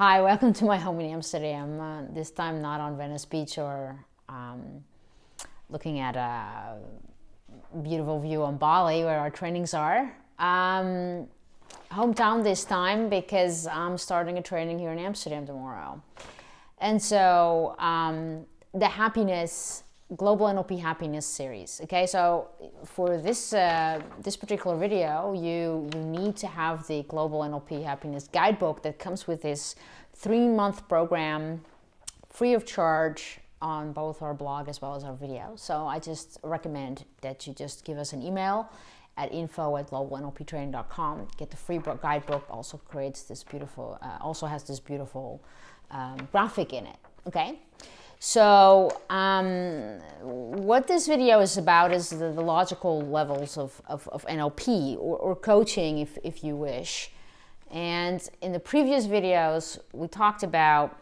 Hi, welcome to my home in Amsterdam. This time not on Venice Beach or looking at a beautiful view on Bali where our trainings are. Hometown this time because I'm starting a training here in Amsterdam tomorrow. And so the Happiness Global NLP Happiness series. Okay, so for this this particular video, you need to have the Global NLP Happiness Guidebook that comes with this 3-month program, free of charge, on both our blog as well as our video. So I just recommend that you just give us an email at info@globalnlptraining.com. Get the free guidebook. Also creates this beautiful, also has this beautiful graphic in it. Okay. So what this video is about is the logical levels of NLP or coaching, if you wish. And in the previous videos, we talked about,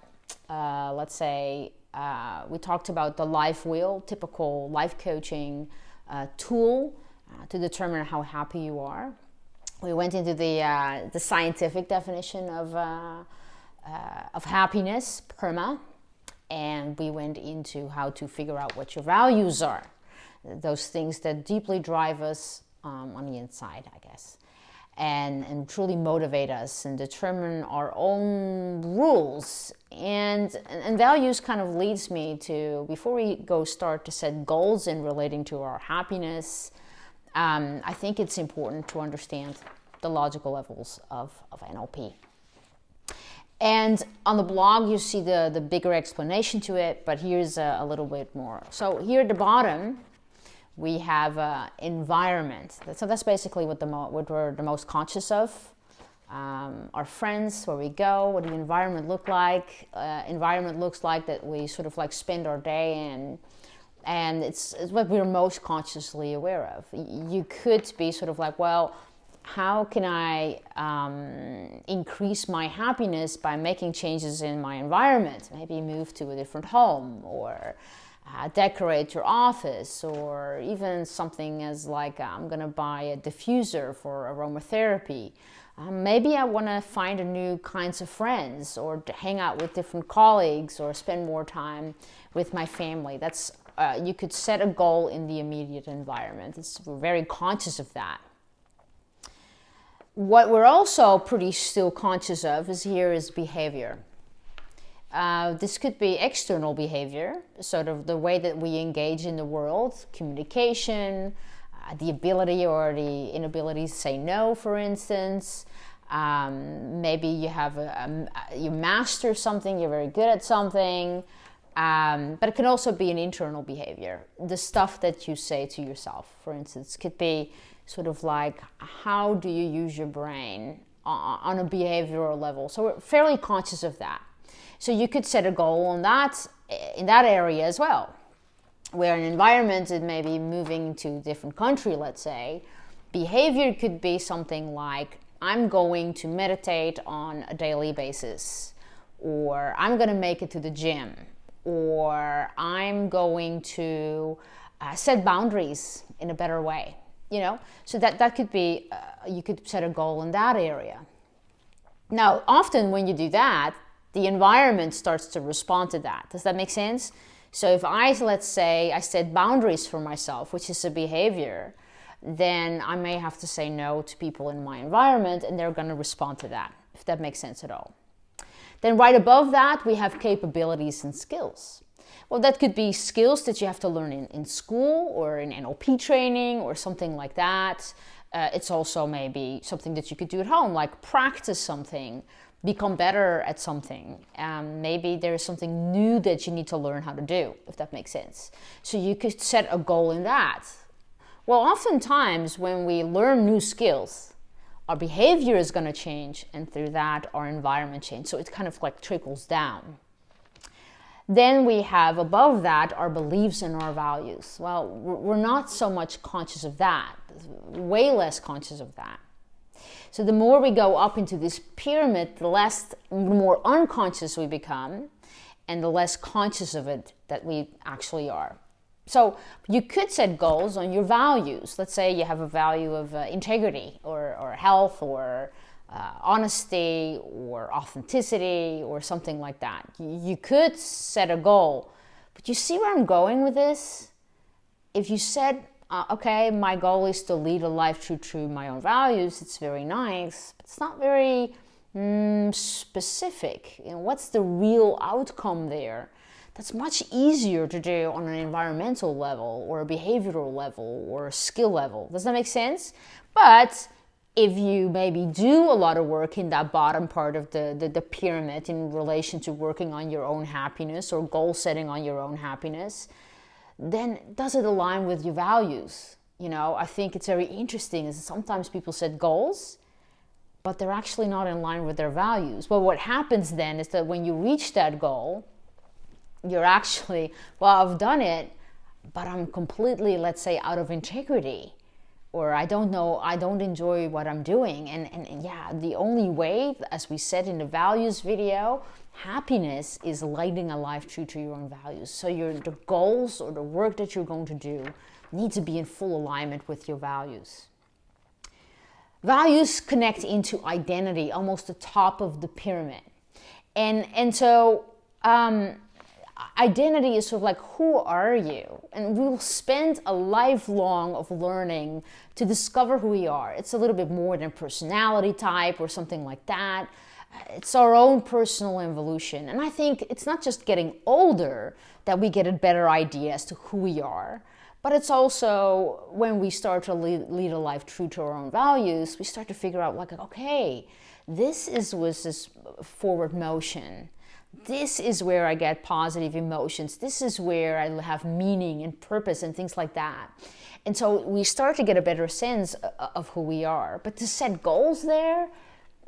we talked about the life wheel, typical life coaching tool to determine how happy you are. We went into the scientific definition of happiness, PERMA. And we went into how to figure out what your values are. Those things that deeply drive us on the inside, I guess. And truly motivate us and determine our own rules. And values kind of leads me to, before we start to set goals in relating to our happiness, I think it's important to understand the logical levels of NLP. And on the blog, you see the bigger explanation to it, but here's a little bit more. So here at the bottom, we have environment. So that's basically what we're the most conscious of. Our friends, where we go, what the environment look like. Environment looks like that we sort of like spend our day in. And it's what we're most consciously aware of. You could be sort of like, well, how can I increase my happiness by making changes in my environment? Maybe move to a different home, or decorate your office, or even something as like I'm going to buy a diffuser for aromatherapy. Maybe I want to find a new kinds of friends, or to hang out with different colleagues, or spend more time with my family. That's you could set a goal in the immediate environment. We're very conscious of that. What we're also pretty still conscious of is behavior. This could be external behavior, sort of the way that we engage in the world, communication, the ability or the inability to say no, for instance. Maybe you have you master something, you're very good at something, but it can also be an internal behavior. The stuff that you say to yourself, for instance, could be sort of like, how do you use your brain on a behavioral level? So we're fairly conscious of that. So you could set a goal on that, in that area as well. Where an environment, it may be moving to a different country, let's say. Behavior could be something like, I'm going to meditate on a daily basis, or I'm going to make it to the gym, or I'm going to set boundaries in a better way. You know, so that could be, you could set a goal in that area. Now, often when you do that, the environment starts to respond to that. Does that make sense? So if let's say I set boundaries for myself, which is a behavior, then I may have to say no to people in my environment, and they're going to respond to that, if that makes sense at all. Then right above that, we have capabilities and skills. Well, that could be skills that you have to learn in school or in NLP training or something like that. It's also maybe something that you could do at home, like practice something, become better at something. Maybe there's something new that you need to learn how to do, if that makes sense. So you could set a goal in that. Well, oftentimes when we learn new skills, our behavior is going to change, and through that, our environment changes. So it kind of like trickles down. Then we have above that our beliefs and our values. Well, we're not so much conscious of that, way less conscious of that. So the more we go up into this pyramid, the more unconscious we become, and the less conscious of it that we actually are. So you could set goals on your values. Let's say you have a value of integrity or health or honesty or authenticity or something like that. You could set a goal, but you see where I'm going with this? If you said, okay, my goal is to lead a life true to my own values, it's very nice, but it's not very specific. What's the real outcome there? That's much easier to do on an environmental level or a behavioral level or a skill level. Does that make sense? But if you maybe do a lot of work in that bottom part of the pyramid in relation to working on your own happiness or goal setting on your own happiness, then does it align with your values? I think it's very interesting is sometimes people set goals, but they're actually not in line with their values. Well, what happens then is that when you reach that goal, you're actually, well, I've done it, but I'm completely, let's say, out of integrity. Or I don't know, I don't enjoy what I'm doing. And yeah, the only way, as we said in the values video, happiness is leading a life true to your own values. So the goals or the work that you're going to do need to be in full alignment with your values. Values connect into identity, almost the top of the pyramid. And so identity is sort of like, who are you? And we'll spend a lifelong of learning to discover who we are. It's a little bit more than personality type or something like that. It's our own personal evolution. And I think it's not just getting older that we get a better idea as to who we are, but it's also when we start to lead a life true to our own values, we start to figure out like, okay, this was this forward motion. This is where I get positive emotions. This is where I have meaning and purpose and things like that. And so we start to get a better sense of who we are. But to set goals there,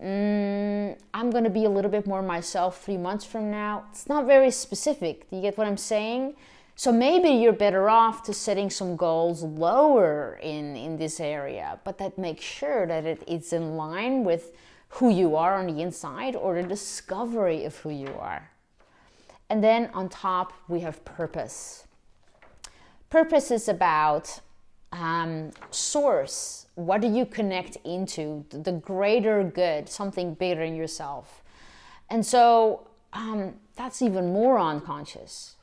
I'm going to be a little bit more myself 3 months from now. It's not very specific. Do you get what I'm saying? So maybe you're better off to setting some goals lower in this area, but that makes sure that it's in line with who you are on the inside or the discovery of who you are. And then on top, we have purpose. Purpose is about source. What do you connect into? The greater good, something bigger in yourself. And so that's even more unconscious.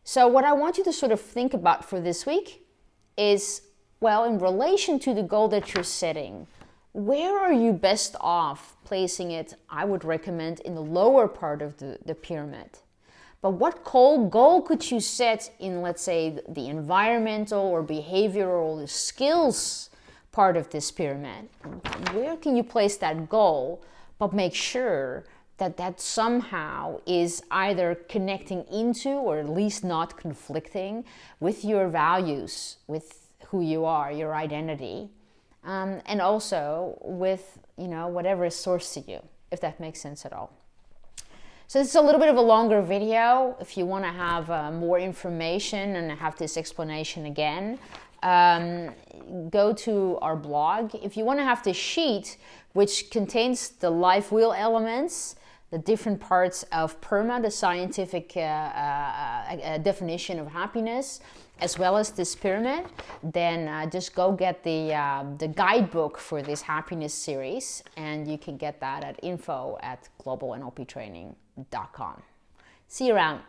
So what I want you to sort of think about for this week is, well, in relation to the goal that you're setting, where are you best off placing it? I would recommend in the lower part of the pyramid. But what goal could you set in, let's say, the environmental or behavioral or skills part of this pyramid? Where can you place that goal, but make sure that somehow is either connecting into or at least not conflicting with your values, with who you are, your identity, and also with, whatever is source to you, if that makes sense at all. So this is a little bit of a longer video. If you want to have more information and have this explanation again, go to our blog. If you want to have the sheet, which contains the life wheel elements, the different parts of PERMA, the scientific definition of happiness, as well as this pyramid, then just go get the guidebook for this happiness series, and you can get that at info@globalnlptraining.com. See you around.